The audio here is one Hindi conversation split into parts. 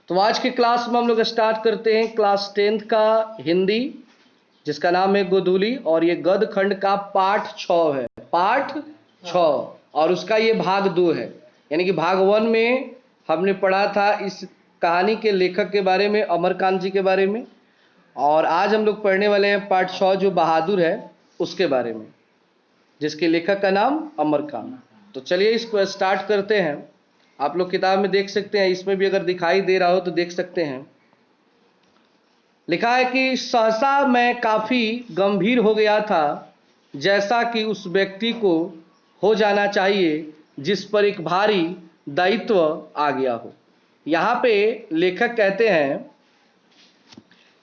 तो आज की क्लास में हम लोग स्टार्ट करते हैं क्लास 10th का हिंदी, जिसका नाम है गोधूली, और ये गद्य खंड का पाठ 6 है। पाठ 6 और उसका ये भाग 2 है। यानी कि भाग 1 में हमने पढ़ा था इस कहानी के लेखक के बारे में, अमरकांत जी के बारे में, और आज हम लोग पढ़ने वाले हैं पाठ 6 जो बहादुर है उसके बारे में, जिसके लेखक का नाम अमरकांत। तो चलिए इसको स्टार्ट करते हैं। आप लोग किताब में देख सकते हैं, इसमें भी अगर दिखाई दे रहा हो तो देख सकते हैं। लिखा है कि सहसा मैं काफी गंभीर हो गया था, जैसा कि उस व्यक्ति को हो जाना चाहिए जिस पर एक भारी दायित्व आ गया हो। यहाँ पे लेखक कहते हैं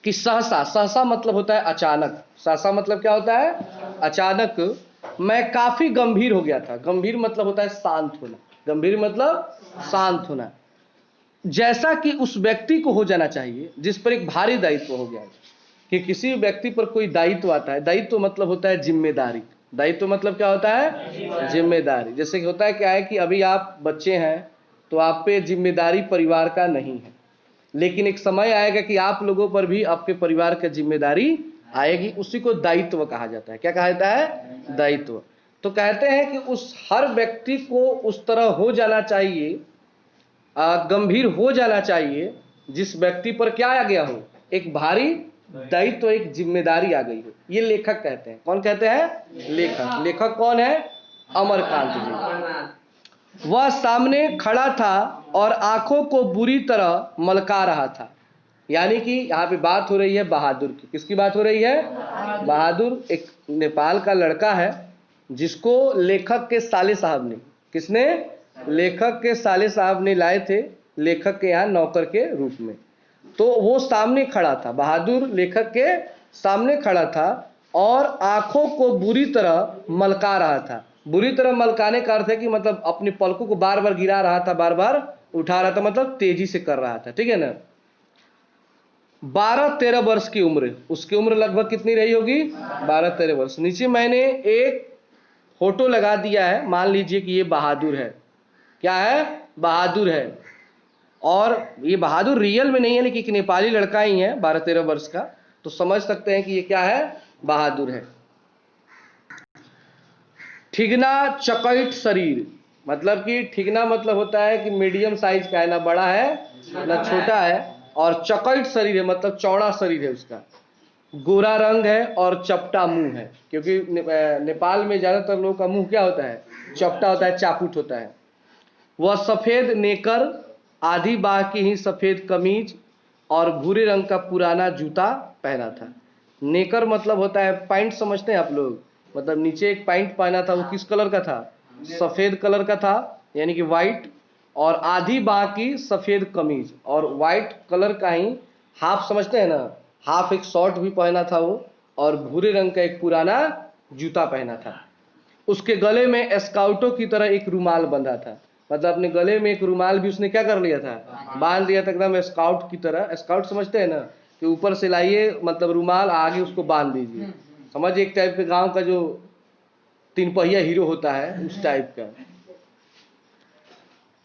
कि सहसा, सहसा मतलब होता है अचानक। सहसा मतलब क्या होता है? अचानक मैं काफी गंभीर हो गया था। गंभीर मतलब होता है शांत होना। गंभीर मतलब शांत होना, जैसा कि उस व्यक्ति को हो जाना चाहिए जिस पर एक भारी दायित्व हो गया है। कि किसी व्यक्ति पर कोई दायित्व आता है। दायित्व मतलब होता है जिम्मेदारी। दायित्व मतलब क्या होता है? जिम्मेदारी। जैसे कि होता है क्या है कि अभी आप बच्चे हैं तो आप पे जिम्मेदारी परिवार का नहीं है, लेकिन एक समय आएगा कि आप लोगों पर भी आपके परिवार की जिम्मेदारी आएगी। उसी को दायित्व कहा जाता है। क्या कहा जाता है? दायित्व। तो कहते हैं कि उस हर व्यक्ति को उस तरह हो जाना चाहिए, गंभीर हो जाना चाहिए जिस व्यक्ति पर क्या आ गया हो? एक भारी दायित्व, एक जिम्मेदारी आ गई हो। ये लेखक कहते हैं। कौन कहते हैं? लेखक। लेखक कौन है? अमरकांत जी। वह सामने खड़ा था और आंखों को बुरी तरह मलका रहा था। यानी कि यहाँ पे बात हो रही है बहादुर की। किसकी बात हो रही है? बहादुर एक नेपाल का लड़का है जिसको लेखक के साले साहब ने, किसने? लेखक के साले साहब ने लाए थे लेखक के यहाँ नौकर के रूप में। तो वो सामने खड़ा था, बहादुर लेखक के सामने खड़ा था और आंखों को बुरी तरह मलका रहा था। बुरी तरह मलकाने का अर्थ है कि मतलब अपनी पलकों को बार बार गिरा रहा था, बार बार उठा रहा था, मतलब तेजी से कर रहा था। ठीक है ना? 12-13 वर्ष की उम्र। उसकी उम्र लगभग कितनी रही होगी? 12-13 वर्ष। नीचे मैंने एक फोटो लगा दिया है, मान लीजिए कि ये बहादुर है। क्या है? बहादुर है। और ये बहादुर रियल में नहीं है, लेकिन एक नेपाली लड़का ही है 12-13 वर्ष का, तो समझ सकते हैं कि ये क्या है? बहादुर है। ठिगना चकैत शरीर, मतलब कि ठिगना मतलब होता है कि मीडियम साइज का है, ना बड़ा है ना छोटा है, और चकैत शरीर है मतलब चौड़ा शरीर है उसका। गोरा रंग है और चपटा मुंह है, क्योंकि नेपाल में ज्यादातर लोगों का मुंह क्या होता है? चपटा होता है, चापुट होता है। वह सफेद नेकर, आधी बाह की ही सफेद कमीज और भूरे रंग का पुराना जूता पहना था। नेकर मतलब होता है पैंट, समझते हैं आप लोग? मतलब नीचे एक पैंट पहना था, वो किस कलर का था? सफेद कलर का था, यानी कि व्हाइट। और आधी बाह की सफेद कमीज और व्हाइट कलर का ही हाफ, समझते हैं ना? हाफ एक शॉर्ट भी पहना था वो, और भूरे रंग का एक पुराना जूता पहना था। उसके गले में स्काउटों की तरह एक रुमाल बंधा था। मतलब अपने गले में एक रुमाल भी उसने क्या कर लिया था? बांध लिया था, एकदम स्काउट की तरह। स्काउट समझते हैं ना? कि ऊपर से लाइए मतलब रुमाल, आगे उसको बांध दीजिए। समझिए एक टाइप के गांव का जो 3 पहिया हीरो होता है, उस टाइप का।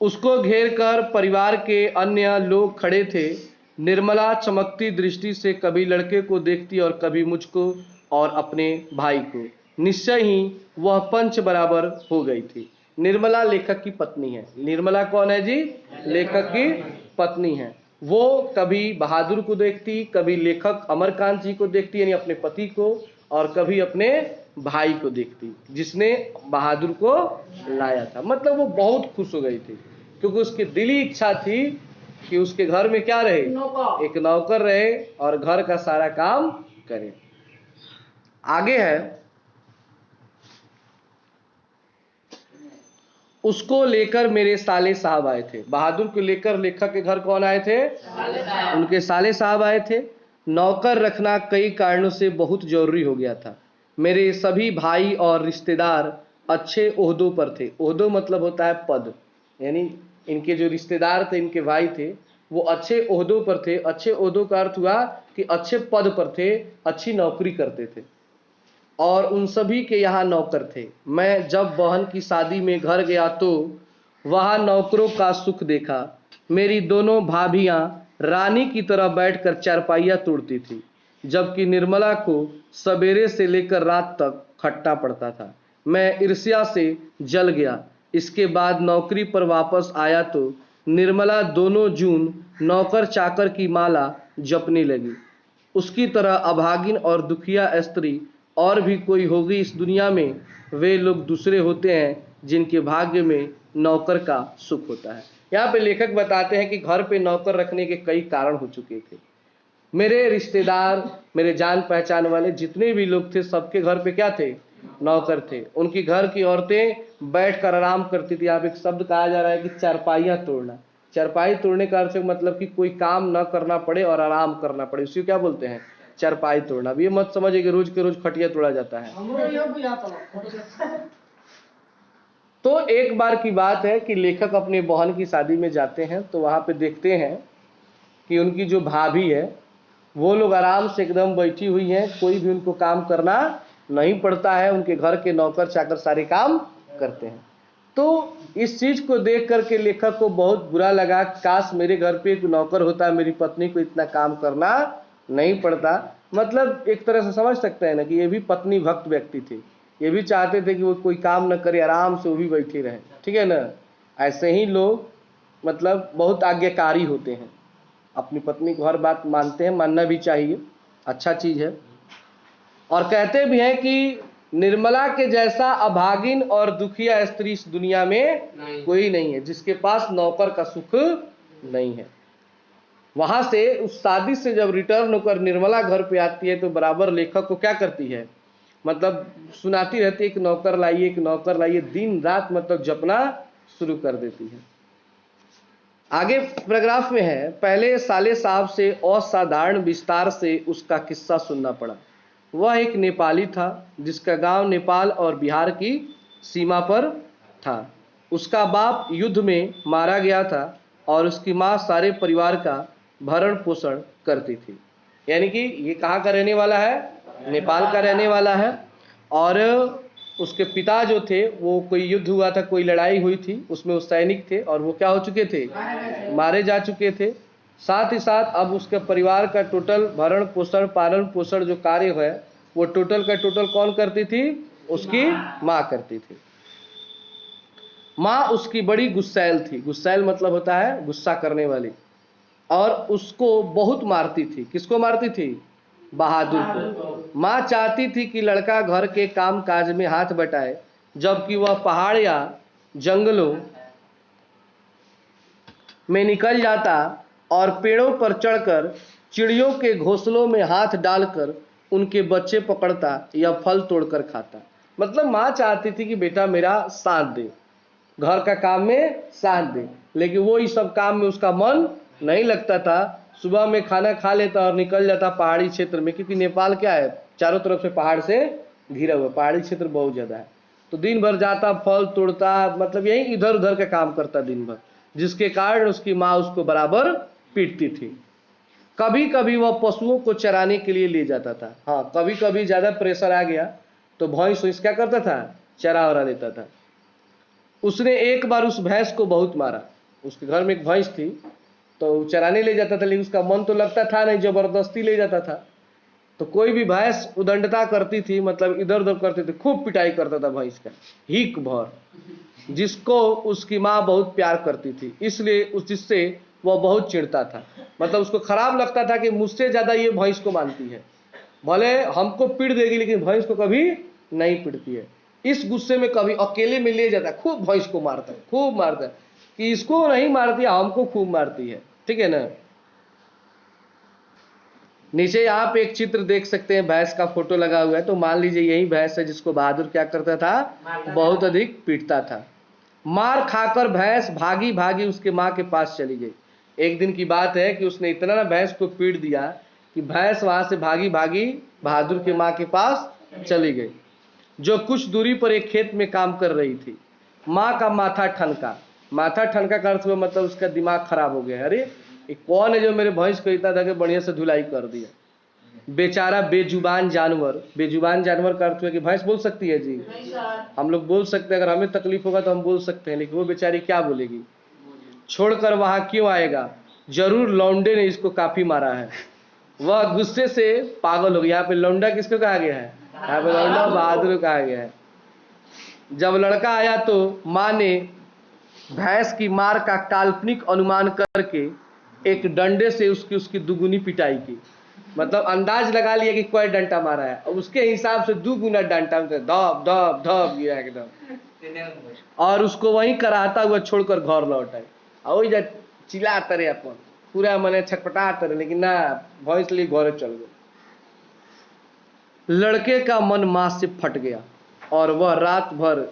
उसको घेर कर परिवार के अन्य लोग खड़े थे। निर्मला चमकती दृष्टि से कभी लड़के को देखती और कभी मुझको और अपने भाई को। निश्चय ही वह पंच बराबर हो गई थी। निर्मला लेखक की पत्नी है। निर्मला कौन है जी? लेखक की पत्नी है। वो कभी बहादुर को देखती, कभी लेखक अमरकांत जी को देखती, यानी अपने पति को, और कभी अपने भाई को देखती जिसने बहादुर को लाया था। मतलब वो बहुत खुश हो गई थी, क्योंकि उसकी दिली इच्छा थी कि उसके घर में क्या रहे? एक नौकर रहे और घर का सारा काम करे। आगे है, उसको लेकर मेरे साले साहब आए थे। बहादुर को लेकर लेखक के घर कौन आए थे? उनके साले साहब आए थे। नौकर रखना कई कारणों से बहुत जरूरी हो गया था। मेरे सभी भाई और रिश्तेदार अच्छे ओहदों पर थे। ओहदों मतलब होता है पद, यानी इनके जो रिश्तेदार थे, इनके भाई थे, वो अच्छे ओहदों पर थे। अच्छे ओहदों का अर्थ हुआ कि अच्छे पद पर थे, अच्छी नौकरी करते थे, और उन सभी के यहाँ नौकर थे। मैं जब बहन की शादी में घर गया तो वहाँ नौकरों का सुख देखा। मेरी दोनों भाभियाँ रानी की तरह बैठकर चारपाइयाँ तोड़ती थी, जबकि निर्मला को सवेरे से लेकर रात तक खटना पड़ता था। मैं ईर्ष्या से जल गया। इसके बाद नौकरी पर वापस आया तो निर्मला दोनों जून नौकर चाकर की माला जपने लगी। उसकी तरह अभागिन और दुखिया स्त्री और भी कोई होगी इस दुनिया में। वे लोग दूसरे होते हैं जिनके भाग्य में नौकर का सुख होता है। यहाँ पे लेखक बताते हैं कि घर पे नौकर रखने के कई कारण हो चुके थे। मेरे रिश्तेदार, मेरे जान पहचान वाले जितने भी लोग थे, सबके घर पे क्या थे? नौकर थे। उनकी घर की औरतें बैठकर आराम करती थी। आप एक शब्द कहा जा रहा है कि चारपाइयाँ तोड़ना। चारपाई तोड़ने का अर्थ मतलब कि कोई काम न करना पड़े और आराम करना पड़े, उसी को क्या बोलते हैं? चारपाई तोड़ना। अब ये मत समझिए कि रोज के रोज खटिया तोड़ा जाता है। तो एक बार की बात है कि लेखक अपने बहन की शादी में जाते हैं, तो वहां पे देखते हैं कि उनकी जो भाभी है वो लोग आराम से एकदम बैठी हुई हैं, कोई भी उनको काम करना नहीं पड़ता है। उनके घर के नौकर चाकर सारे काम करते हैं। तो इस चीज को देख करके लेखक को बहुत बुरा लगा, काश मेरे घर पे एक नौकर होता, मेरी पत्नी को इतना काम करना नहीं पड़ता। मतलब एक तरह से समझ सकते हैं ना कि ये भी पत्नी भक्त व्यक्ति थे। ये भी चाहते थे कि वो कोई काम न करे, आराम से वो भी बैठे रहे। ठीक है ना? ऐसे ही लोग मतलब बहुत आज्ञाकारी होते हैं, अपनी पत्नी को हर बात मानते हैं, मानना भी चाहिए, अच्छा चीज है। और कहते भी हैं कि निर्मला के जैसा अभागिन और दुखिया स्त्री इस दुनिया में कोई नहीं है, जिसके पास नौकर का सुख नहीं है। वहां से उस शादी से जब रिटर्न होकर निर्मला घर पे आती है तो बराबर लेखक को क्या करती है? मतलब सुनाती रहती है कि नौकर लाइए, कि नौकर लाइए, दिन रात मतलब जपना शुरू कर देती है। आगे पैराग्राफ में है, पहले साले साहब से असाधारण विस्तार से उसका किस्सा सुनना पड़ा। वह एक नेपाली था जिसका गांव नेपाल और बिहार की सीमा पर था। उसका बाप युद्ध में मारा गया था और उसकी माँ सारे परिवार का भरण पोषण करती थी। यानी कि ये कहाँ का रहने वाला है? नेपाल का रहने वाला है। और उसके पिता जो थे वो कोई युद्ध हुआ था, कोई लड़ाई हुई थी, उसमें वो सैनिक थे और वो क्या हो चुके थे? मारे जा चुके थे। साथ ही साथ अब उसके परिवार का टोटल भरण पोषण, पालन पोषण जो कार्य है वो टोटल का टोटल कौन करती थी? उसकी माँ करती थी। माँ उसकी बड़ी गुस्सैल थी। गुस्सैल मतलब होता है गुस्सा करने वाली। और उसको बहुत मारती थी। किसको मारती थी? बहादुर को। माँ चाहती थी कि लड़का घर के काम काज में हाथ बटाए, जबकि वह पहाड़ या जंगलों में निकल जाता और पेड़ों पर चढ़कर चिड़ियों के घोंसलों में हाथ डालकर उनके बच्चे पकड़ता या फल तोड़कर खाता। मतलब माँ चाहती थी कि बेटा मेरा साथ दे, घर का काम में साथ दे, लेकिन वो इस सब काम में उसका मन नहीं लगता था। सुबह में खाना खा लेता और निकल जाता पहाड़ी क्षेत्र में, क्योंकि नेपाल क्या है, चारों तरफ से पहाड़ से घिरा हुआ, पहाड़ी क्षेत्र बहुत ज़्यादा है। तो दिन भर जाता, फल तोड़ता, मतलब यही इधर उधर का काम करता दिन भर, जिसके कारण उसकी माँ उसको बराबर पीटती थी। कभी कभी वह पशुओं को चराने के लिए ले जाता था। हाँ, कभी कभी ज़्यादा प्रेशर आ गया तो भैंस क्या करता था? चरा वरा लेता था। उसने एक बार उस भैंस को बहुत मारा। उसके घर में एक भैंस थी तो चराने ले जाता था, लेकिन उसका मन तो लगता था नहीं, जबरदस्ती ले जाता था। तो कोई भी भैंस उदंडता करती थी, मतलब इधर उधर करती थी, खूब पिटाई करता था भैंस का, हिक भर, जिसको उसकी माँ बहुत प्यार करती थी, इसलिए जिससे वह बहुत चिढ़ता था। मतलब उसको खराब लगता था कि मुझसे ज़्यादा ये भैंस को मानती है, भले हमको पीट देगी लेकिन भैंस को कभी नहीं पीटती है। इस गुस्से में कभी अकेले में ले जाता, खूब भैंस को मारता है, खूब मारता है कि इसको नहीं मारती हमको खूब मारती है। ठीक है ना? नीचे आप एक चित्र देख सकते हैं, भैंस का फोटो लगा हुआ है। तो मान लीजिए यही भैंस है जिसको बहादुर क्या करता था? बहुत अधिक पीटता था। मार खाकर भैंस भागी भागी उसके माँ के पास चली गई। एक दिन की बात है कि उसने इतना ना भैंस को पीट दिया कि भैंस वहां से भागी भागी बहादुर के माँ के पास चली गई, जो कुछ दूरी पर एक खेत में काम कर रही थी। माँ का माथा ठनका। माथा ठनका का अर्थ हुआ मतलब उसका दिमाग खराब हो गया। अरे ये कौन है जो मेरे भैंस को इतना था कि बढ़िया से धुलाई कर दिया? बेचारा बेजुबान जानवर। बेजुबान जानवर का अर्थ है कि भैंस बोल सकती है जी? हम लोग बोल सकते हैं, अगर हमें तकलीफ होगा तो हम बोल सकते हैं, लेकिन वो बेचारी क्या बोलेगी? छोड़कर वहां क्यों आएगा? जरूर लौंडे ने इसको काफी मारा है। वह गुस्से से पागल हो गया। यहाँ पे लौंडा किसको कहा गया है? यहाँ पे लौंडा बहादुर कहा गया है। जब लड़का आया तो माँ ने भैंस की मार का काल्पनिक अनुमान करके एक डंडे से उसकी दुगुनी पिटाई की। मतलब अंदाज लगा लिया कि कोई डंडा मारा है, और उसके हिसाब से 2 गुना डंडा धप धप धप गिरा एकदम, और उसको वहीं कराहता हुआ छोड़कर घर लौट आए। और वही चिल्लाते रहे अपन पूरा मने छटपटाते रहे, लेकिन ना भैंस लिए घरे चल गए। लड़के का मन मां से फट गया और वह रात भर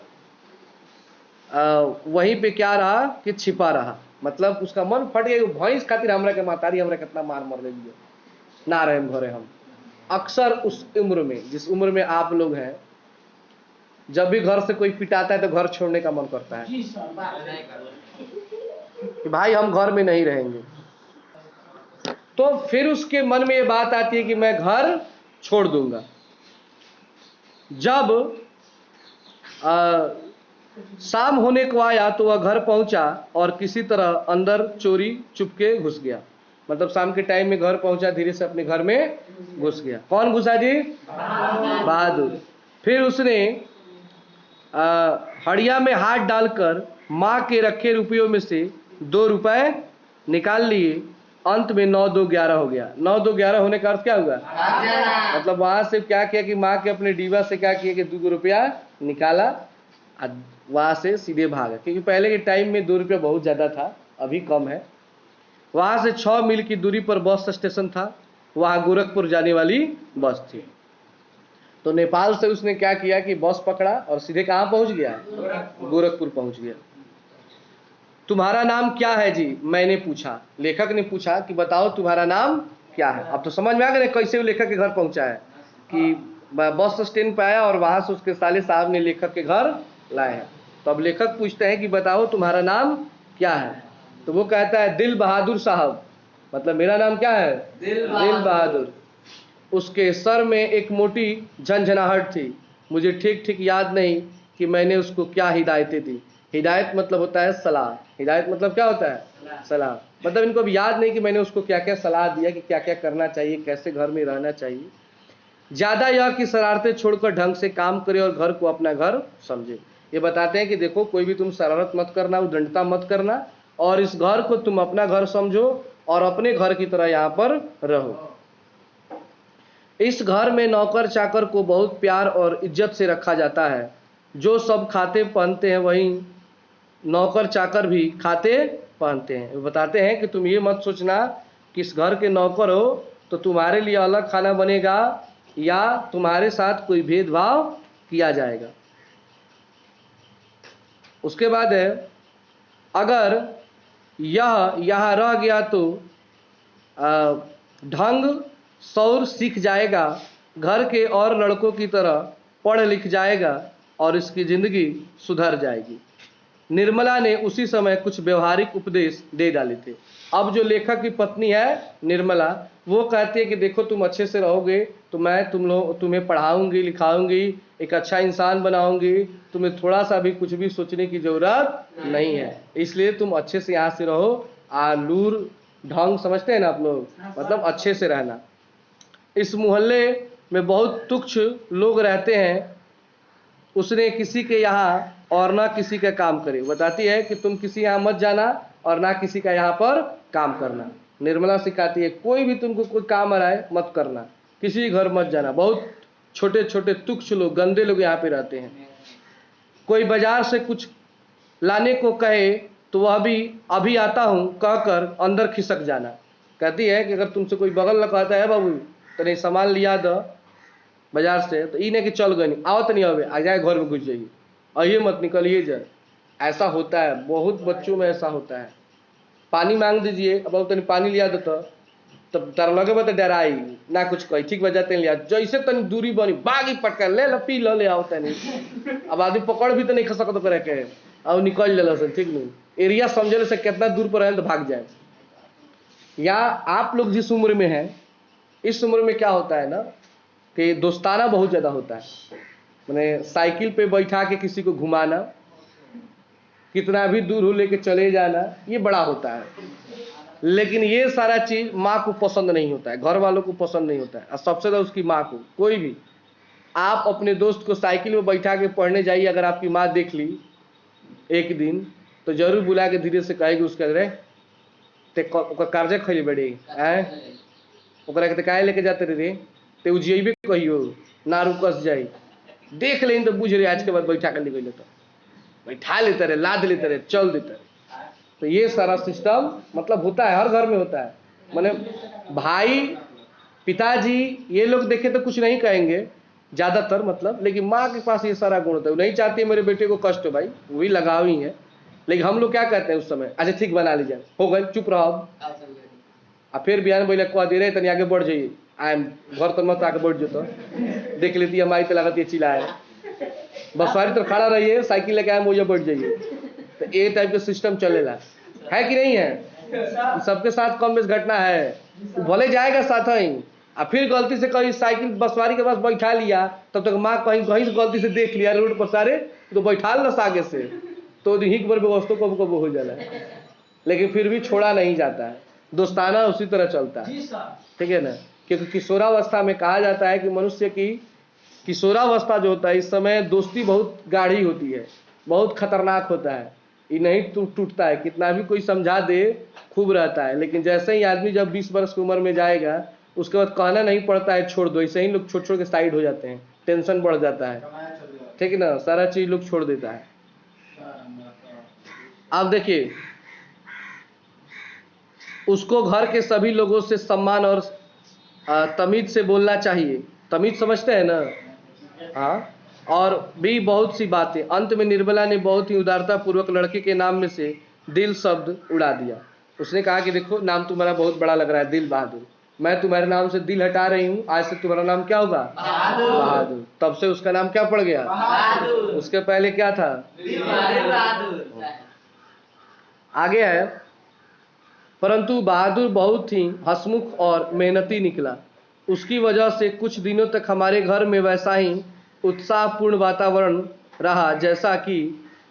वहीं पे क्या रहा कि छिपा रहा। मतलब उसका मन फट गया, भैंस खातिर हमरा के मातारी हमरा कितना मार मर ले ना रहे घरे हम। अक्सर उस उम्र में, जिस उम्र में आप लोग हैं, जब भी घर से कोई पिटाता है तो घर छोड़ने का मन करता है कि भाई हम घर में नहीं रहेंगे। तो फिर उसके मन में ये बात आती है कि मैं घर छोड़ दूंगा। जब शाम होने को आया तो वह घर पहुंचा और किसी तरह अंदर चोरी चुपके घुस गया। मतलब शाम के टाइम में घर पहुंचा, धीरे से अपने घर में घुस गया। कौन घुसा जी? बहादुर। फिर उसने हड़िया में हाथ डालकर माँ के रखे रुपयों में से 2 रुपए निकाल लिए। अंत में 9 2 11 हो गया। 9 2 11 होने का अर्थ क्या हुआ? मतलब वहां से क्या किया कि माँ के अपने डीबा से क्या किया कि 2 रुपया निकाला, वहां से सीधे भागा। क्योंकि पहले के टाइम में 2 रुपया बहुत ज्यादा था, अभी कम है। वहां से 6 मील की दूरी पर बस स्टेशन था, वहां गोरखपुर जाने वाली बस थी। तो नेपाल से उसने क्या किया कि बस पकड़ा और सीधे कहां पहुंच गया? गोरखपुर पहुंच गया। तुम्हारा नाम क्या है जी? मैंने पूछा। लेखक ने पूछा कि बताओ तुम्हारा नाम क्या है। अब तो समझ में आ गया कैसे लेखक के घर पहुंचा है, कि बस स्टैंड पे आया और वहां से उसके साले साहब ने लेखक के घर लाए हैं। तो अब लेखक पूछते हैं कि बताओ तुम्हारा नाम क्या है। तो वो कहता है दिल बहादुर साहब। मतलब मेरा नाम क्या है? दिल बहादुर। उसके सर में एक मोटी झंझनाहट थी। मुझे ठीक ठीक याद नहीं कि मैंने उसको क्या हिदायतें दी। हिदायत मतलब होता है सलाह। हिदायत मतलब क्या होता है? सलाह। मतलब इनको भी याद नहीं कि मैंने उसको क्या क्या सलाह दिया कि क्या क्या करना चाहिए, कैसे घर में रहना चाहिए। ज्यादा यह कि शरारतें छोड़कर ढंग से काम करे और घर को अपना घर समझे। ये बताते हैं कि देखो कोई भी तुम शरारत मत करना, उद्दंडता मत करना, और इस घर को तुम अपना घर समझो और अपने घर की तरह यहाँ पर रहो। इस घर में नौकर चाकर को बहुत प्यार और इज्जत से रखा जाता है। जो सब खाते पहनते हैं वही नौकर चाकर भी खाते पहनते हैं। वो बताते हैं कि तुम ये मत सोचना कि इस घर के नौकर हो तो तुम्हारे लिए अलग खाना बनेगा या तुम्हारे साथ कोई भेदभाव किया जाएगा। उसके बाद है, अगर यह यहाँ रह गया तो ढंग सौर सीख जाएगा, घर के और लड़कों की तरह पढ़ लिख जाएगा और इसकी जिंदगी सुधर जाएगी। निर्मला ने उसी समय कुछ व्यवहारिक उपदेश दे डाले थे। अब जो लेखक की पत्नी है निर्मला, वो कहती है कि देखो तुम अच्छे से रहोगे तो मैं तुम्हें पढ़ाऊंगी लिखाऊंगी, एक अच्छा इंसान बनाऊंगी, तुम्हें थोड़ा सा भी कुछ भी सोचने की जरूरत नहीं है, इसलिए तुम अच्छे से यहाँ से रहो। आलूर ढंग समझते हैं ना आप लोग, मतलब अच्छे से रहना। इस मोहल्ले में बहुत तुच्छ लोग रहते हैं, उसने किसी के यहाँ और ना किसी का काम करे। बताती है कि तुम किसी यहाँ मत जाना और ना किसी का यहाँ पर काम करना। निर्मला सिखाती है कोई भी तुमको कोई काम आ रहा है मत करना, किसी घर मत जाना। बहुत छोटे छोटे तुच्छ लोग, गंदे लोग यहाँ पे रहते हैं। कोई बाजार से कुछ लाने को कहे तो वह भी अभी आता हूँ कहकर अंदर खिसक जाना। कहती है कि अगर तुमसे कोई बगल न कहता है बाबू तो नहीं सामान लिया दो बाजार से, तो ये नहीं कि चल गए नहीं आओ तो नहीं आवे, आ जाए घर में घुस जाइए, आइए मत निकलिए जाए। ऐसा होता है, बहुत बच्चों में ऐसा होता है। पानी मांग दीजिए, अब तनी पानी लिया देता तब तार लगे बता डराई ना कुछ कही, ठीक बजाते लिया, जैसे तनी दूरी बनी बागी पटका ले लो पी लो ले आओ तनी। अब आदमी पकड़ भी तो नहीं खा सकते करे के, और निकल जला से, ठीक नहीं एरिया समझने से कितना दूर पर है तो भाग जाए। या आप लोग जिस उम्र में हैं, इस उम्र में क्या होता है ना कि दोस्ताना बहुत ज्यादा होता है। मैंने साइकिल पे बैठा के किसी को घुमाना, कितना भी दूर हो लेके चले जाना, ये बड़ा होता है। लेकिन ये सारा चीज माँ को पसंद नहीं होता है, घर वालों को पसंद नहीं होता है, और सबसे ज्यादा उसकी माँ को। कोई भी आप अपने दोस्त को साइकिल में बैठा के पढ़ने जाइए, अगर आपकी माँ देख ली एक दिन तो जरूर बुला के धीरे से कहेगी उसके रे ते कर्जे खैली बड़ी आए ओकरा के काहे लेके जाते रे ते उजियबे कहियो ना रुकस जाई, देख लें तो बुझ रहे आज के बाद बैठा कर निकले तो बैठा लेते रहे, लाद लेते रहे, चल देते रहे। तो ये सारा सिस्टम मतलब होता है, हर घर में होता है। माने भाई पिताजी ये लोग देखे तो कुछ नहीं कहेंगे ज्यादातर, मतलब, लेकिन माँ के पास ये सारा गुण होता है। वो नहीं चाहती मेरे बेटे को कष्ट हो, भाई वही लगाव ही है। लेकिन हम लोग क्या कहते हैं उस समय, अच्छा ठीक बना लीजिए, हो गए, चुप रहो। अब फिर बयान बोले कह दे रहे तनी आगे बढ़ जाइए, आए घर तो मत आगे बढ़ जो, देख लेती है हमारी तो लगती है चिल्लाए, बसवारी तो खड़ा रहिए, साइकिल लेके आए मुझे बढ़ जाइए। तो ये टाइप का सिस्टम चलेगा, है कि नहीं है? सबके साथ कम बेस घटना है। भले जाएगा साथ ही, और फिर गलती से कहीं साइकिल बसवारी के पास बैठा लिया, तब तक माँ कहीं कहीं से गलती से देख लिया रोड पर सारे तो बैठा ल आगे से, तो हिक बार व्यवस्था कब कब हो जाला। लेकिन फिर भी छोड़ा नहीं जाता है, दोस्ताना उसी तरह चलता है, ठीक है ना। क्योंकि किशोरावस्था में कहा जाता है कि मनुष्य की किशोरावस्था जो होता है इस समय दोस्ती बहुत गाढ़ी होती है, बहुत खतरनाक होता है, ये नहीं टूटता है, कितना भी कोई समझा दे खूब रहता है। लेकिन जैसे ही आदमी जब 20 वर्ष की उम्र में जाएगा उसके बाद कहना नहीं पड़ता है छोड़ दो, ऐसे ही लोग छोड़ छोड़ के साइड हो जाते हैं, टेंशन बढ़ जाता है, ठीक है ना, सारा चीज लोग छोड़ देता है। अब देखिए उसको घर के सभी लोगों से सम्मान और तमीज से बोलना चाहिए। तमीज समझते हैं ना? हाँ। और भी बहुत सी बातें। अंत में निर्मला ने बहुत ही उदारता पूर्वक लड़के के नाम में से दिल शब्द उड़ा दिया। उसने कहा कि देखो नाम तुम्हारा बहुत बड़ा लग रहा है, दिल बहादुर, मैं तुम्हारे नाम से दिल हटा रही हूँ, आज से तुम्हारा नाम क्या होगा? बहादुर। तब से उसका नाम क्या पड़ गया? बहादुर। उसके पहले क्या था? आगे है, परंतु बहादुर बहुत ही हंसमुख और मेहनती निकला। उसकी वजह से कुछ दिनों तक हमारे घर में वैसा ही उत्साहपूर्ण वातावरण रहा जैसा कि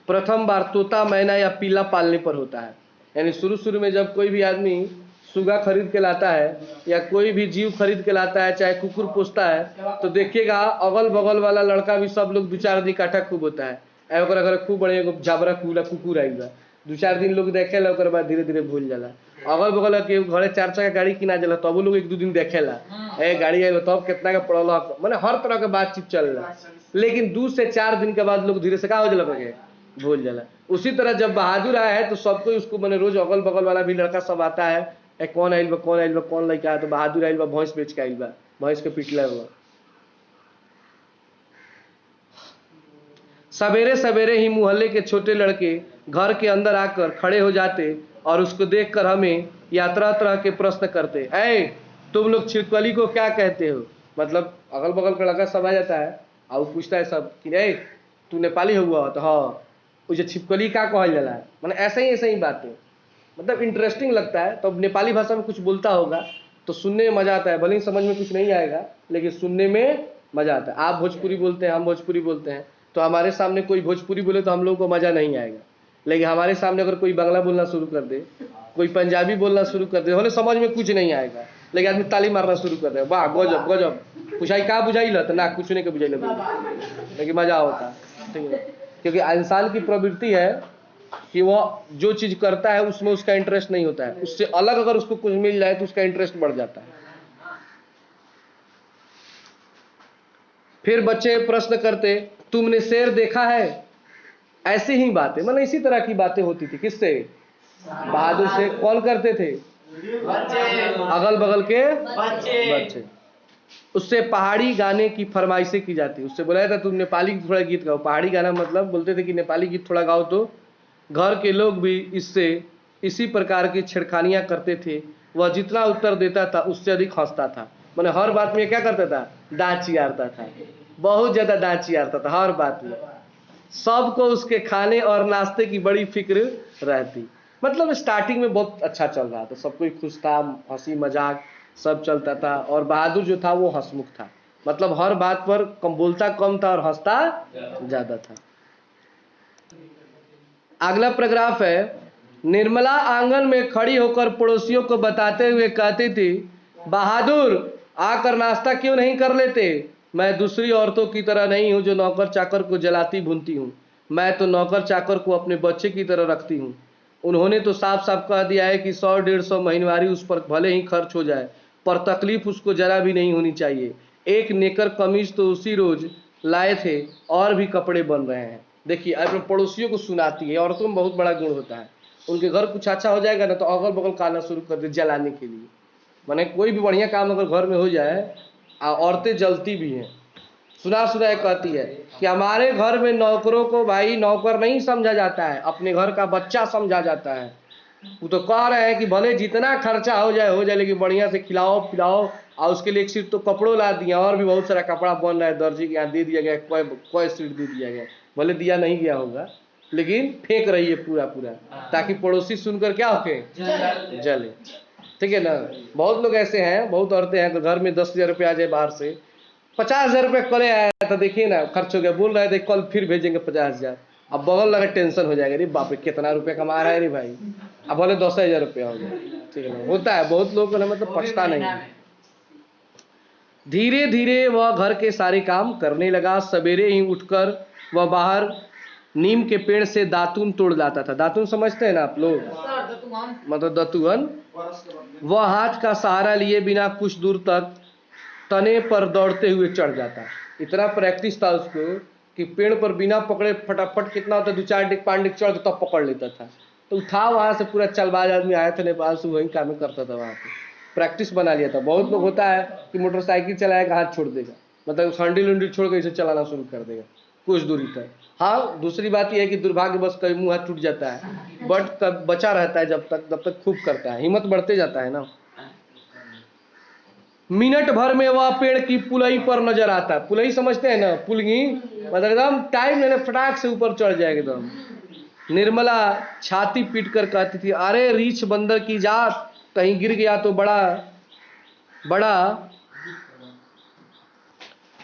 प्रथम बार तोता, मैना या पीला पालने पर होता है। यानी शुरू शुरू में जब कोई भी आदमी सुगा खरीद के लाता है या कोई भी जीव खरीद के लाता है, चाहे कुकुर पोसता है, तो देखिएगा अगल बगल वाला लड़का भी सब लोग 2-4 दिन इकट्ठा खूब होता है, अगर खूब बड़े झाबरा कूला कुकुर आई बा, 2-4 दिन लोग देखेला, ओकर बाद धीरे धीरे भूल जाला। अगल बगल के घरे 4 चक्का गाड़ी किना जाला तब लोग 1-2 दिन देखेला, ए गाड़ी आई तब कितना का पड़ल, मैंने हर तरह के बातचीत चल रहा। लेकिन 2 से 4 दिन के बाद लोग धीरे से क्या हो जाला, भूल जाला। उसी तरह जब बहादुर आया है तो सबको उसको मैंने रोज अगल बगल वाला भी लड़का सब आता है, कौन आइल बा, कौन आइल बा, कौन लड़का है, तो बहादुर आइल बा, भैंस बेच के आइल बा, भैंस के पिटला हुआ। सवेरे सवेरे ही मोहल्ले के छोटे लड़के घर के अंदर आकर खड़े हो जाते और उसको देखकर हमें यात्रा तरह के प्रश्न करते, ऐ तुम लोग छिपकली को क्या कहते हो? मतलब अगल बगल का लड़का सब आ जाता है और वो पूछता है सब कि ए तू नेपाली हुआ? तो हाँ, उसे छिपकली क्या कहल जाला है। मतलब ऐसे ही बातें, मतलब इंटरेस्टिंग लगता है। तो नेपाली भाषा में कुछ बोलता होगा तो सुनने में मजा आता है, भले ही समझ में कुछ नहीं आएगा लेकिन सुनने में मजा आता है। आप भोजपुरी बोलते हैं, हम भोजपुरी बोलते हैं, तो हमारे सामने कोई भोजपुरी बोले तो हम लोगों को मजा नहीं आएगा, लेकिन हमारे सामने अगर कोई बांग्ला बोलना शुरू कर दे, कोई पंजाबी बोलना शुरू कर दे, भले समझ में कुछ नहीं आएगा लेकिन आदमी ताली मारना शुरू कर दे, वाह गजब गजब, पूछाई क्या बुझाई तो ना कुछ नहीं के बुझाई, लेकिन मजा होता है, ठीक है। क्योंकि इंसान की प्रवृत्ति है कि वह जो चीज करता है उसमें उसका इंटरेस्ट नहीं होता है, उससे अलग अगर उसको कुछ मिल जाए तो उसका इंटरेस्ट बढ़ जाता है। फिर बच्चे प्रश्न करते, तुमने शेर देखा है? ऐसी ही बातें, मतलब इसी तरह की बातें होती थी। किससे? बहादुर से। कौन करते थे? अगल बगल के बच्चे। उससे पहाड़ी गाने की फरमाइशें की जाती। उससे बोला जाता तुम नेपाली थोड़ा गीत गाओ। पहाड़ी गाना मतलब बोलते थे कि नेपाली गीत थोड़ा गाओ, तो घर के लोग भी इससे इसी प्रकार की छेड़खानियां करते थे। वह जितना उत्तर देता था उससे अधिक हंसता था। मैंने हर बात में क्या करता था? दांत चियारता था, बहुत ज्यादा दांत चियारता था हर बात में। सबको उसके खाने और नाश्ते की बड़ी फिक्र रहती। मतलब स्टार्टिंग में बहुत अच्छा चल रहा था, सब कोई खुश था, हंसी मजाक सब चलता था। और बहादुर जो था वो हंसमुख था, मतलब हर बात पर कम बोलता कम था और हंसता ज्यादा था। अगला पैराग्राफ है, निर्मला आंगन में खड़ी होकर पड़ोसियों को बताते हुए कहती थी, बहादुर आकर नाश्ता क्यों नहीं कर लेते? मैं दूसरी औरतों की तरह नहीं हूँ जो नौकर चाकर को जलाती भूनती हूँ। मैं तो नौकर चाकर को अपने बच्चे की तरह रखती हूँ। उन्होंने तो साफ साफ कह दिया है कि 100-150 महीनवारी उस पर भले ही खर्च हो जाए, पर तकलीफ उसको जरा भी नहीं होनी चाहिए। एक नेकर कमीज तो उसी रोज लाए थे और भी कपड़े बन रहे हैं। देखिए, अपने पड़ोसियों को सुनाती है। औरतों में बहुत बड़ा गुण होता है, उनके घर कुछ अच्छा हो जाएगा ना तो अगल बगल कहना शुरू कर दे जलाने के लिए। माने कोई भी बढ़िया काम अगर घर में हो जाए, औरतें जलती भी हैं। सुना सुना कहती है कि हमारे घर में नौकरों को भाई नौकर नहीं समझा जाता है, अपने घर का बच्चा समझा जाता है। वो तो कह रहे हैं कि भले जितना खर्चा हो जाए लेकिन बढ़िया से खिलाओ पिलाओ। और उसके लिए एक सीट तो कपड़ों ला दिया, और भी बहुत सारा कपड़ा बन रहा है, दर्जी के यहाँ दे दिया गया, कोई सीट दे दिया गया। भले दिया नहीं गया होगा लेकिन फेंक रही है पूरा पूरा, ताकि पड़ोसी सुनकर क्या होके जले। ठीक है ना। बहुत लोग ऐसे हैं, बहुत औरतें हैं तो घर में 10,000 रुपये आ जाए बाहर से, 50,000 रुपये कले आया तो देखिए ना खर्च हो गया, बोल रहे थे कल फिर भेजेंगे 50,000। अब बगल लगा टेंशन हो जाएगा, अरे बाप रे कितना रुपया कमा रहा है रे भाई, अब बोले 10,000 रुपया हो गया। ठीक है ना, होता है बहुत लोगों को ना, मतलब पछता नहीं है। धीरे धीरे वह घर के सारे काम करने लगा। सवेरे ही उठकर वह बाहर नीम के पेड़ से दातून तोड़ लाता था। दातून समझते हैं ना आप लोग, मतलब दतुअन। वह हाथ का सहारा लिए बिना कुछ दूर तक तने पर दौड़ते हुए चढ़ जाता। इतना प्रैक्टिस था उसको कि पेड़ पर बिना पकड़े फटाफट कितना होता, 2-4 डिग 5 डिग चढ़ तब पकड़ लेता था। तो था वहां से पूरा चलबाज आदमी आया था नेपाल से, वही काम करता था वहां पे, प्रैक्टिस बना लिया था। बहुत लोग होता है कि मोटरसाइकिल चलाएगा हाथ छोड़ देगा, मतलब हैंडल उंडल छोड़ के इसे चलाना शुरू कर देगा कुछ दूरी तक। हाँ, दूसरी बात यह है कि दुर्भाग्य बस कभी मुंह हाथ टूट जाता है, बट तब बचा रहता है जब तक खूब करता है, हिम्मत बढ़ते जाता है ना। मिनट भर में वह पेड़ की पुलई पर नजर आता। पुलई समझते हैं ना, पुलगी, मतलब एकदम टाइम लेने फटाक से ऊपर चढ़ जाएगा एकदम। निर्मला छाती पीट कर कहती थी, अरे रीछ बंदर की जात, कहीं गिर गया तो बड़ा बड़ा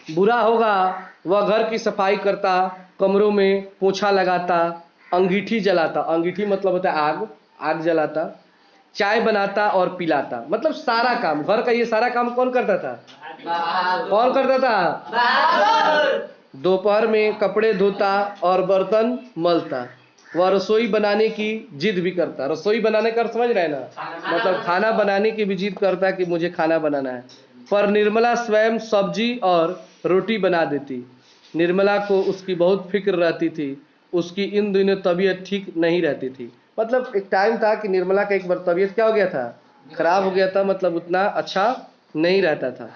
बुरा होगा। वह घर की सफाई करता, कमरों में पोछा लगाता, अंगीठी जलाता, अंगीठी मतलब होता है आग, आग जलाता, चाय बनाता और पिलाता, मतलब सारा काम घर का। ये सारा काम कौन करता था? कौन करता था? दोपहर में कपड़े धोता और बर्तन मलता। वह रसोई बनाने की जिद भी करता। रसोई बनाने का समझ रहे हैं ना, मतलब खाना बनाने की भी जिद करता कि मुझे खाना बनाना है। पर निर्मला स्वयं सब्जी और रोटी बना देती। निर्मला को उसकी बहुत फिक्र रहती थी। उसकी इन दिनों तबीयत ठीक नहीं रहती थी। मतलब एक टाइम था कि निर्मला का एक बार तबीयत क्या हो गया था, खराब हो गया था, मतलब उतना अच्छा नहीं रहता था,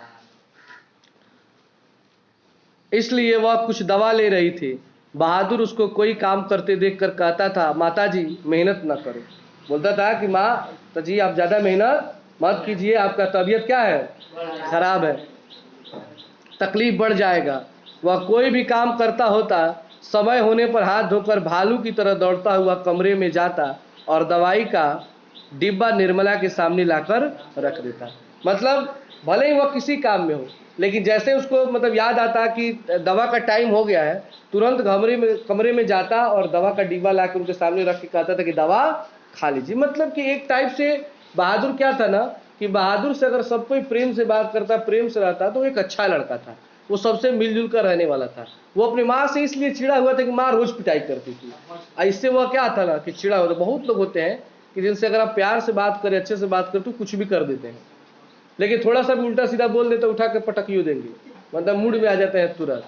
इसलिए वह कुछ दवा ले रही थी। बहादुर उसको कोई काम करते देखकर कहता था, माताजी मेहनत न करो। बोलता था कि माँ जी आप ज़्यादा मेहनत मत कीजिए, आपका तबीयत क्या है, खराब है, तकलीफ बढ़ जाएगा। वह कोई भी काम करता होता, समय होने पर हाथ धोकर भालू की तरह दौड़ता हुआ कमरे में जाता और दवाई का डिब्बा निर्मला के सामने लाकर रख देता। मतलब भले ही वह किसी काम में हो, लेकिन जैसे उसको मतलब याद आता कि दवा का टाइम हो गया है, तुरंत कमरे में जाता और दवा का डिब्बा लाकर उनके सामने रख के कहता था कि दवा खा लीजिए। मतलब कि एक टाइप से बहादुर क्या था ना, कि बहादुर से अगर सब कोई प्रेम से बात करता, प्रेम से रहता, तो एक अच्छा लड़का था। वो सबसे मिलजुल कर रहने वाला था। वो अपनी माँ से इसलिए चिड़ा हुआ था कि माँ रोज पिटाई करती थी, इससे वह क्या था ना कि चिड़ा होता। बहुत लोग होते हैं कि जिनसे अगर आप प्यार से बात करें, अच्छे से बात करें, तो कुछ भी कर देते हैं, लेकिन थोड़ा सा भी उल्टा सीधा बोल देते उठा के पटकियो देंगे, मतलब मूड में आ जाते हैं तुरंत।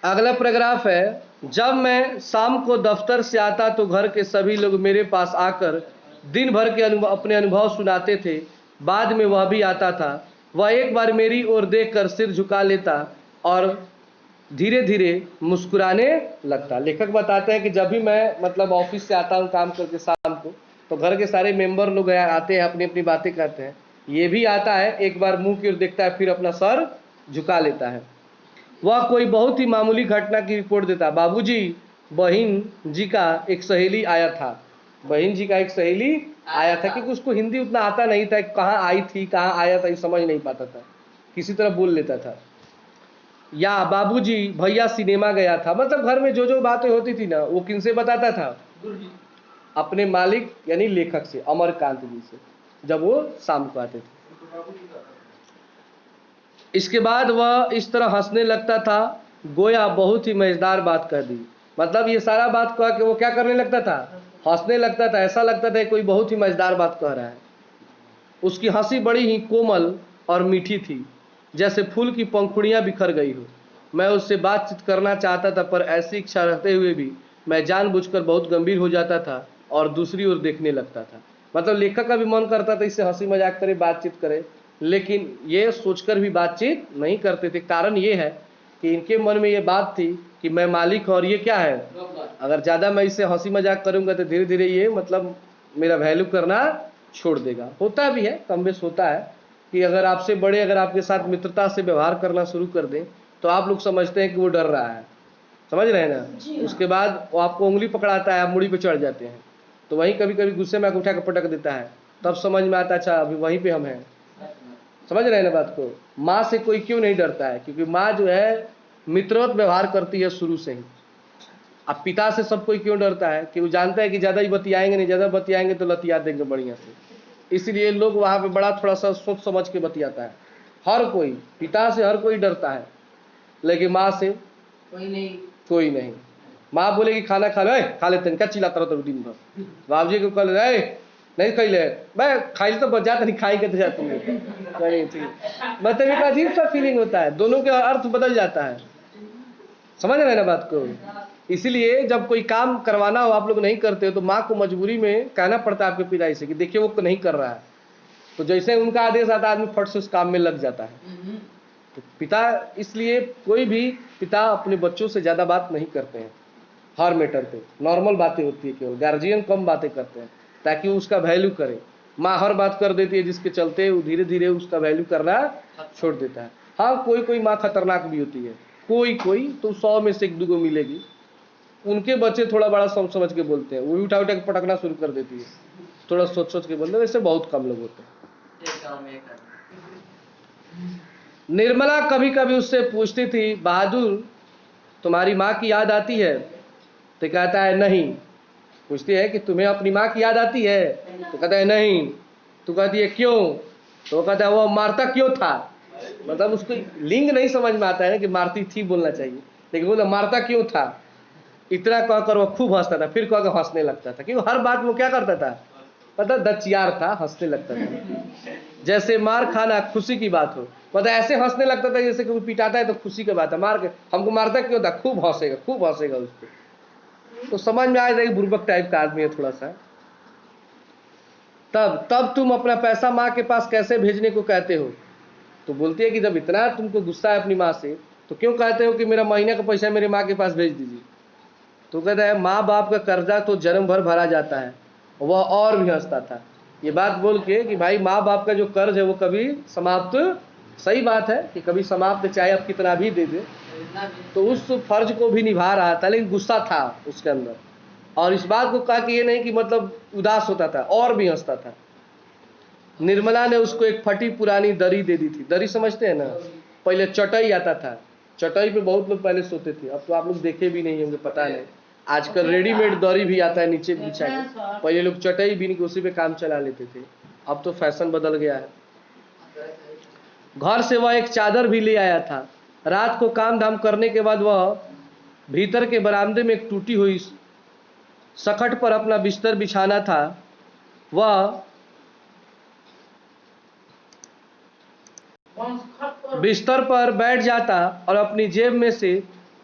अगला पैराग्राफ है, जब मैं शाम को दफ्तर से आता तो घर के सभी लोग मेरे पास आकर दिन भर के अपने अनुभव सुनाते थे। बाद में वह भी आता था। वह एक बार मेरी ओर देखकर सिर झुका लेता और धीरे धीरे मुस्कुराने लगता। लेखक बताते हैं कि जब भी मैं मतलब ऑफिस से आता हूँ काम करके शाम को, तो घर के सारे मेंबर लोग आते हैं, अपनी अपनी बातें करते हैं। ये भी आता है, एक बार मुंह की ओर देखता है, फिर अपना सर झुका लेता है। वह कोई बहुत ही मामूली घटना की रिपोर्ट देता। बाबूजी, बहन जी का एक सहेली आया था। बहन जी का एक सहेली आया था, क्योंकि उसको हिंदी उतना आता नहीं था, कहाँ आई थी कहाँ आया था ये समझ नहीं पाता था, किसी तरह बोल लेता था। या बाबूजी भैया सिनेमा गया था, मतलब घर में जो जो बातें होती थी ना वो किनसे बताता था? अपने मालिक यानी लेखक से, अमरकांत जी से, जब वो शाम को आते थे। इसके बाद वह इस तरह हंसने लगता था गोया बहुत ही मजेदार बात कह दी। मतलब ये सारा बात कह के वो क्या करने लगता था? हंसने लगता था। ऐसा लगता था कोई बहुत ही मजेदार बात कह रहा है। उसकी हंसी बड़ी ही कोमल और मीठी थी, जैसे फूल की पंखुड़ियां बिखर गई हो। मैं उससे बातचीत करना चाहता था, पर ऐसी इच्छा रहते हुए भी मैं जानबूझकर बहुत गंभीर हो जाता था और दूसरी ओर देखने लगता था। मतलब लेखक का भी मन करता था इससे हंसी मजाक करे, बातचीत करे, लेकिन ये सोचकर भी बातचीत नहीं करते थे। कारण ये है कि इनके मन में ये बात थी कि मैं मालिक और ये क्या है, अगर ज़्यादा मैं इससे हंसी मजाक करूंगा तो धीरे धीरे ये मतलब मेरा वैल्यू करना छोड़ देगा। होता भी है, कम बेश होता है कि अगर आपसे बड़े अगर आपके साथ मित्रता से व्यवहार करना शुरू कर दें तो आप लोग समझते हैं कि वो डर रहा है, समझ रहे हैं ना। उसके बाद वो आपको उंगली पकड़ाता है, आप मुड़ी पे चढ़ जाते हैं, तो वहीं कभी कभी गुस्से में आकर उठा कर पटक देता है, तब समझ में आता है अच्छा अभी वहीं पे हम हैं। समझ रहे हैं ना बात को। माँ से कोई क्यों नहीं डरता है? क्योंकि माँ जो है मित्रवत व्यवहार करती है शुरू से ही। अब पिता से सब कोई क्यों डरता है? कि वो जानता है कि ज़्यादा ही बतियाएंगे नहीं, ज़्यादा बतियाएंगे तो लतिया देंगे बढ़िया से, इसलिए लोग वहाँ पे बड़ा थोड़ा सा सोच समझ के बतियाता है। हर कोई पिता से हर कोई डरता है, लेकिन माँ से कोई नहीं। माँ बोलेगी खाना खा लो, खा लेते हैं, क्या चिल्लाता रहता दिन भर। बाबूजी को कल नहीं खाई ले, मैं खाई तो जाता नहीं, खाई के तो जाती है मतलब एक अजीब सा फीलिंग होता है, दोनों के अर्थ बदल जाता है। समझ रहे हैं ना बात को। इसीलिए जब कोई काम करवाना हो आप लोग नहीं करते हो तो माँ को मजबूरी में कहना पड़ता है आपके पिता से कि देखिए वो नहीं कर रहा है, तो जैसे उनका आदेश आता है आदमी फट से उस काम में लग जाता है। तो पिता, इसलिए कोई भी पिता अपने बच्चों से ज़्यादा बात नहीं करते हैं हर मैटर पे, नॉर्मल बातें होती है, केवल गार्जियन कम बातें करते हैं ताकि वो उसका वैल्यू करे। माँ हर बात कर देती है जिसके चलते वो धीरे धीरे उसका वैल्यू करना छोड़ देता है। हाँ कोई कोई माँ खतरनाक भी होती है, कोई कोई तो 100 में से 1-2 को मिलेगी, उनके बच्चे थोड़ा बड़ा समझ समझ के बोलते हैं, वो उठा उठा के पटकना शुरू कर देती है, थोड़ा सोच सोच के बोलते हैं। वैसे बहुत कम लोग होते हैं। निर्मला कभी कभी उससे पूछती थी बहादुर तुम्हारी माँ की याद आती है? तो कहता है नहीं। पूछती है कि तुम्हें अपनी माँ की याद आती है? तो कहता है नहीं। तो कहती है क्यों? तो कहता है वो मारता क्यों था। मतलब उसको लिंग नहीं समझ में आता है ना कि मारती थी बोलना चाहिए, लेकिन बोला मारता क्यों था। इतना कहकर वो खूब हंसता था, फिर कहकर हंसने लगता था, क्योंकि हर बात वो क्या करता था पता, दचियार था, हंसने लगता था। जैसे मार खाना खुशी की बात हो, मतलब ऐसे हंसने लगता था जैसे कोई पिटाता है तो खुशी की बात है, मार के हमको मारता क्यों था, खूब हंसेगा उस पर। तो समझ में आ जाएगी बुर्बक टाइप का आदमी है थोड़ा सा। तब तुम अपना पैसा माँ के पास कैसे भेजने को कहते हो? तो बोलती है कि जब इतना तुमको गुस्सा है अपनी माँ से तो क्यों कहते हो कि मेरा महीने का पैसा मेरे माँ के पास भेज दीजिए। तो कहता है माँ बाप का कर्जा तो जन्म भर भरा जाता है। वह और भी हंसता था ये बात बोल के कि भाई माँ बाप का जो कर्ज है वो कभी समाप्त, सही बात है कि कभी समाप्त चाहे आप कितना भी दे दे, तो उस फर्ज को भी निभा रहा था, लेकिन गुस्सा था उसके अंदर। और इस बात को कहा कि ये नहीं कि मतलब उदास होता था, और भी हंसता था। निर्मला ने उसको एक फटी पुरानी दरी दे दी थी। दरी समझते हैं ना, पहले चटाई आता था, चटाई पे बहुत लोग पहले सोते थे, अब तो आप लोग देखे भी नहीं होंगे, पता नहीं। आजकल रेडीमेड दरी भी आता है नीचे बिछा के, पहले लोग चटाई बीन के उसी पे काम चला लेते थे, अब तो फैशन बदल गया है। घर से वह एक चादर भी ले आया था। रात को काम धाम करने के बाद वह भीतर के बरामदे में एक टूटी हुई सखट पर अपना बिस्तर बिछाना था। वह बिस्तर पर बैठ जाता और अपनी जेब में से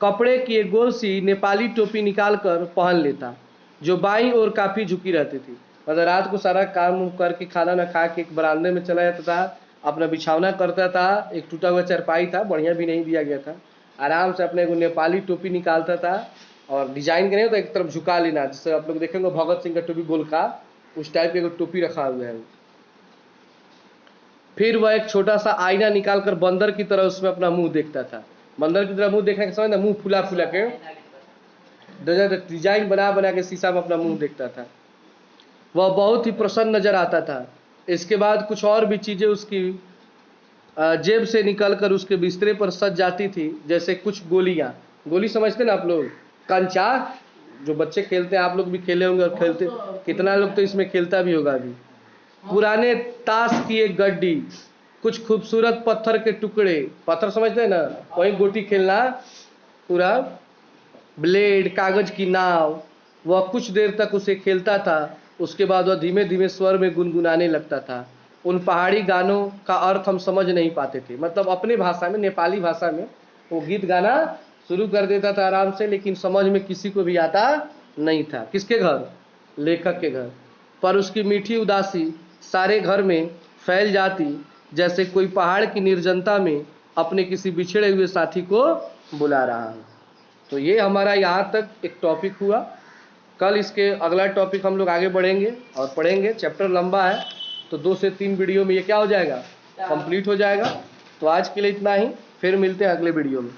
कपड़े की एक गोल सी नेपाली टोपी निकालकर पहन लेता, जो बाईं ओर काफ़ी झुकी रहती थी। मतलब रात को सारा काम करके खाना ना खा के एक बरामदे में चला जाता था, अपना बिछावना करता था, एक टूटा हुआ चारपाई था, बढ़िया भी नहीं दिया गया था, आराम से अपने को नेपाली टोपी निकालता था और डिजाइन के नहीं होता एक तरफ झुका लेना, जिससे आप लोग देखेंगे भगत सिंह का टोपी गोल का उस टाइप की टोपी रखा हुआ है। फिर वह एक छोटा सा आईना निकालकर बंदर की तरह उसमें अपना मुंह देखता था। बंदर की तरह मुंह देखने के समय ना मुंह फुला फुला के डिजाइन बना बना के शीशा में अपना मुंह देखता था। वह बहुत ही प्रसन्न नजर आता था। इसके बाद कुछ और भी चीजें उसकी जेब से निकलकर उसके बिस्तरे पर सज जाती थी, जैसे कुछ गोलियां। गोली समझते ना आप लोग, कंचा, जो बच्चे खेलते हैं, आप लोग भी खेले होंगे और खेलते, कितना लोग तो इसमें खेलता भी होगा अभी। पुराने ताश की एक गड्डी, कुछ खूबसूरत पत्थर के टुकड़े, पत्थर समझते हैं ना, वही गोटी खेलना, पूरा ब्लेड, कागज की नाव। वह कुछ देर तक उसे खेलता था, उसके बाद वह धीमे धीमे स्वर में गुनगुनाने लगता था। उन पहाड़ी गानों का अर्थ हम समझ नहीं पाते थे, मतलब अपने भाषा में, नेपाली भाषा में वो गीत गाना शुरू कर देता था आराम से, लेकिन समझ में किसी को भी आता नहीं था। किसके घर? लेखक के घर। पर उसकी मीठी उदासी सारे घर में फैल जाती, जैसे कोई पहाड़ की निर्जनता में अपने किसी बिछड़े हुए साथी को बुला रहा है। तो ये हमारा यहाँ तक एक टॉपिक हुआ। कल इसके अगला टॉपिक हम लोग आगे बढ़ेंगे और पढ़ेंगे। चैप्टर लंबा है, तो 2 से 3 वीडियो में ये क्या हो जाएगा, कंप्लीट हो जाएगा। तो आज के लिए इतना ही, फिर मिलते हैं अगले वीडियो में।